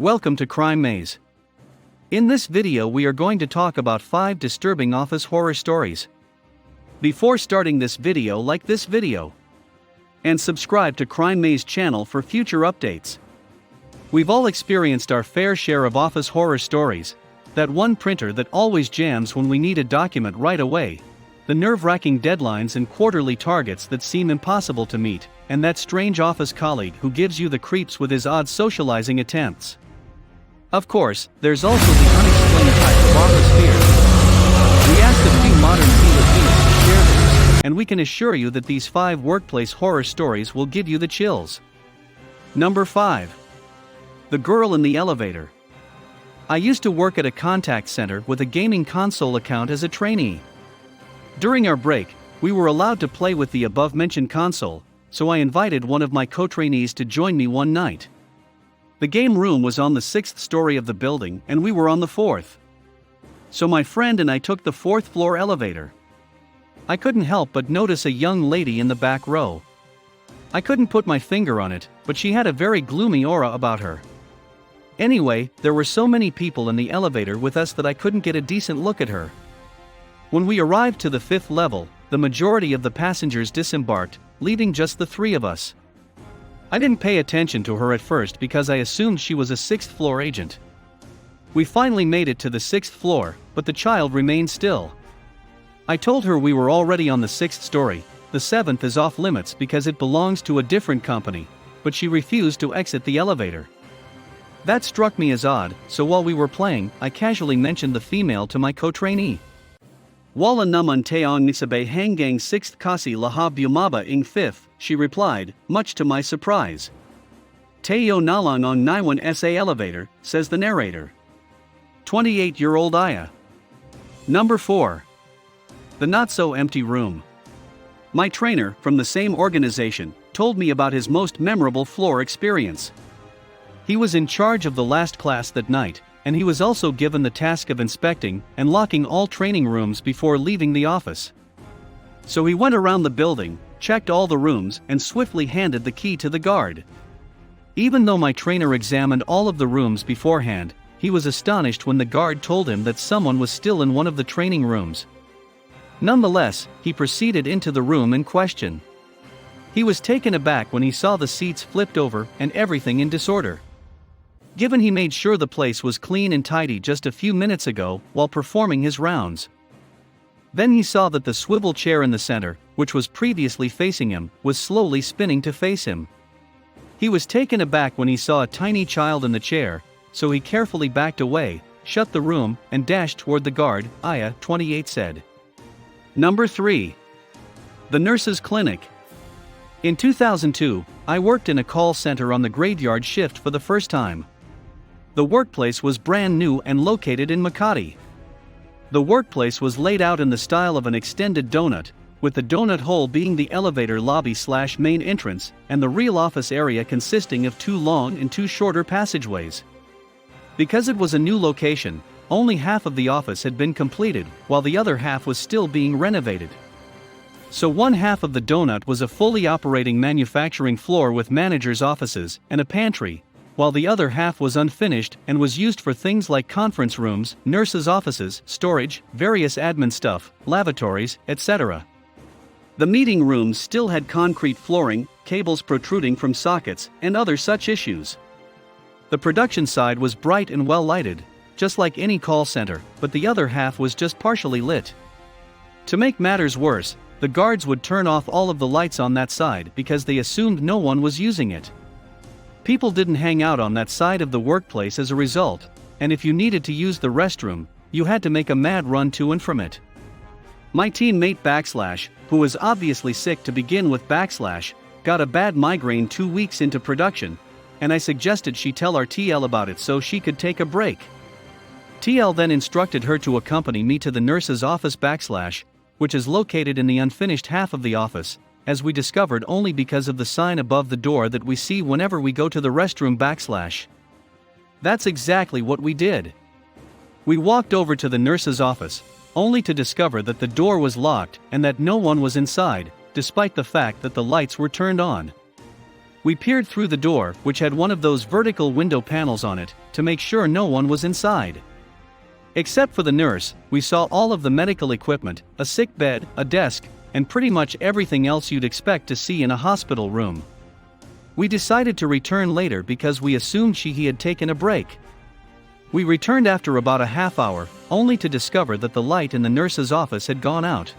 Welcome to Crime Maze. In this video we are going to talk about 5 disturbing office horror stories. Before starting this video, like this video and subscribe to Crime Maze channel for future updates. We've all experienced our fair share of office horror stories. That one printer that always jams when we need a document right away. The nerve-wracking deadlines and quarterly targets that seem impossible to meet, and that strange office colleague who gives you the creeps with his odd socializing attempts. Of course, there's also the unexplained type of office fear. We asked a few modern Filipinas to share theirs, and we can assure you that these 5 workplace horror stories will give you the chills. Number 5. The Girl in the Elevator. I used to work at a contact center with a gaming console account as a trainee. During our break, we were allowed to play with the above-mentioned console, so I invited one of my co-trainees to join me one night. The game room was on the 6th story of the building and we were on the 4th. So my friend and I took the 4th floor elevator. I couldn't help but notice a young lady in the back row. I couldn't put my finger on it, but she had a very gloomy aura about her. Anyway, there were so many people in the elevator with us that I couldn't get a decent look at her. When we arrived to the 5th level, the majority of the passengers disembarked, leaving just the 3 of us. I didn't pay attention to her at first because I assumed she was a 6th floor agent. We finally made it to the 6th floor, but the child remained still. I told her we were already on the 6th story, the 7th is off limits because it belongs to a different company, but she refused to exit the elevator. That struck me as odd, so while we were playing, I casually mentioned the female to my co-trainee. Wala naman taong nisabay hanggang 6th kasi laha bumaba ing 5th, she replied, much to my surprise. Tayo nalang ang naiwan sa elevator, says the narrator. 28-year-old Aya. Number 4. The Not-So-Empty Room. My trainer, from the same organization, told me about his most memorable floor experience. He was in charge of the last class that night, and he was also given the task of inspecting and locking all training rooms before leaving the office. So he went around the building, checked all the rooms, and swiftly handed the key to the guard. Even though my trainer examined all of the rooms beforehand, he was astonished when the guard told him that someone was still in one of the training rooms. Nonetheless, he proceeded into the room in question. He was taken aback when he saw the seats flipped over and everything in disorder. Given he made sure the place was clean and tidy just a few minutes ago while performing his rounds. Then he saw that the swivel chair in the center, which was previously facing him, was slowly spinning to face him. He was taken aback when he saw a tiny child in the chair, so he carefully backed away, shut the room, and dashed toward the guard, Aya, 28 said. Number 3. The Nurse's Clinic. In 2002, I worked in a call center on the graveyard shift for the first time. The workplace was brand new and located in Makati. The workplace was laid out in the style of an extended donut, with the donut hole being the elevator lobby/main entrance, and the real office area consisting of 2 long and 2 shorter passageways. Because it was a new location, only half of the office had been completed, while the other half was still being renovated. So one half of the donut was a fully operating manufacturing floor with managers' offices and a pantry, while the other half was unfinished and was used for things like conference rooms, nurses' offices, storage, various admin stuff, lavatories, etc. The meeting rooms still had concrete flooring, cables protruding from sockets, and other such issues. The production side was bright and well lighted, just like any call center, but the other half was just partially lit. To make matters worse, the guards would turn off all of the lights on that side because they assumed no one was using it. People didn't hang out on that side of the workplace as a result, and if you needed to use the restroom, you had to make a mad run to and from it. My teammate Backslash, who was obviously sick to begin with, Backslash, got a bad migraine 2 weeks into production, and I suggested she tell our TL about it so she could take a break. TL then instructed her to accompany me to the nurse's office Backslash, which is located in the unfinished half of the office, as we discovered only because of the sign above the door that we see whenever we go to the restroom Backslash. That's exactly what we did. We walked over to the nurse's office, only to discover that the door was locked and that no one was inside, despite the fact that the lights were turned on. We peered through the door, which had one of those vertical window panels on it, to make sure no one was inside. Except for the nurse, we saw all of the medical equipment, a sick bed, a desk, and pretty much everything else you'd expect to see in a hospital room. We decided to return later because we assumed he had taken a break. We returned after about a half hour, only to discover that the light in the nurse's office had gone out.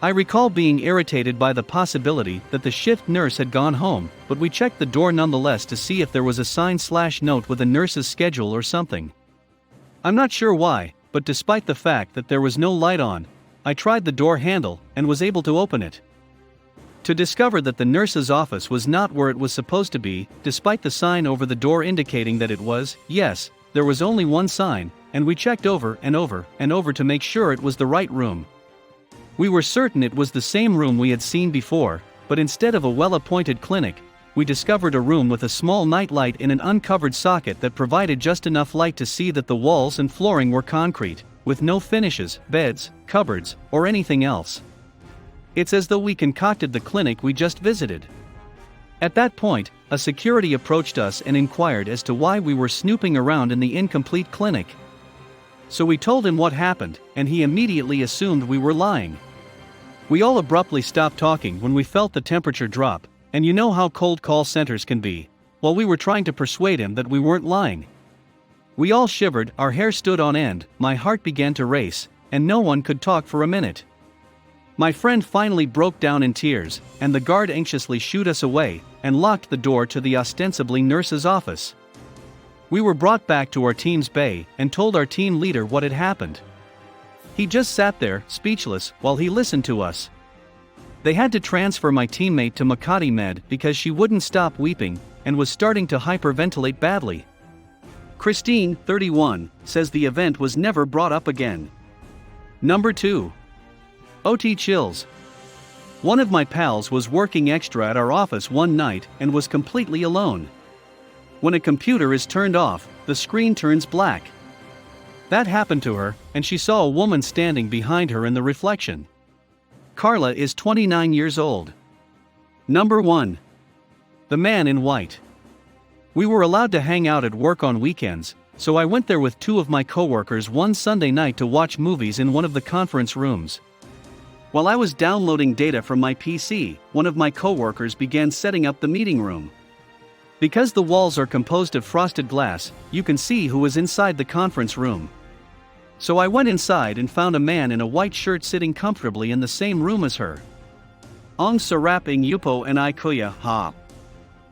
I recall being irritated by the possibility that the shift nurse had gone home, but we checked the door nonetheless to see if there was a sign/note with a nurse's schedule or something. I'm not sure why, but despite the fact that there was no light on, I tried the door handle and was able to open it. To discover that the nurse's office was not where it was supposed to be, despite the sign over the door indicating that it was. Yes, there was only one sign, and we checked over and over and over to make sure it was the right room. We were certain it was the same room we had seen before, but instead of a well-appointed clinic, we discovered a room with a small nightlight in an uncovered socket that provided just enough light to see that the walls and flooring were concrete, with no finishes, beds, cupboards, or anything else. It's as though we concocted the clinic we just visited. At that point, a security approached us and inquired as to why we were snooping around in the incomplete clinic. So we told him what happened, and he immediately assumed we were lying. We all abruptly stopped talking when we felt the temperature drop, and you know how cold call centers can be, while we were trying to persuade him that we weren't lying. We all shivered, our hair stood on end, my heart began to race, and no one could talk for a minute. My friend finally broke down in tears, and the guard anxiously shooed us away, and locked the door to the ostensibly nurse's office. We were brought back to our team's bay, and told our team leader what had happened. He just sat there, speechless, while he listened to us. They had to transfer my teammate to Makati Med because she wouldn't stop weeping, and was starting to hyperventilate badly. Christine, 31, says the event was never brought up again. Number 2. OT chills. One of my pals was working extra at our office one night and was completely alone. When a computer is turned off, the screen turns black. That happened to her, and she saw a woman standing behind her in the reflection. Carla is 29 years old. Number 1. The man in white. We were allowed to hang out at work on weekends, so I went there with 2 of my coworkers one Sunday night to watch movies in one of the conference rooms. While I was downloading data from my PC, one of my coworkers began setting up the meeting room. Because the walls are composed of frosted glass, you can see who is inside the conference room. So I went inside and found a man in a white shirt sitting comfortably in the same room as her. Ang sarap ng yupo and I kuya, ha.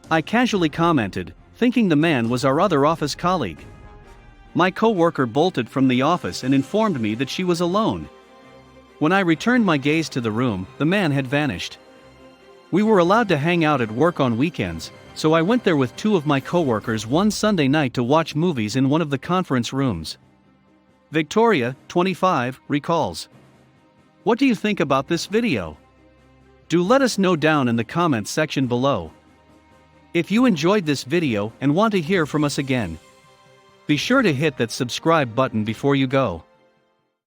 I casually commented, thinking the man was our other office colleague. My coworker bolted from the office and informed me that she was alone. When I returned my gaze to the room, the man had vanished. We were allowed to hang out at work on weekends, so I went there with 2 of my coworkers one Sunday night to watch movies in one of the conference rooms. Victoria, 25, recalls. What do you think about this video? Do let us know down in the comments section below. If you enjoyed this video and want to hear from us again, be sure to hit that subscribe button before you go.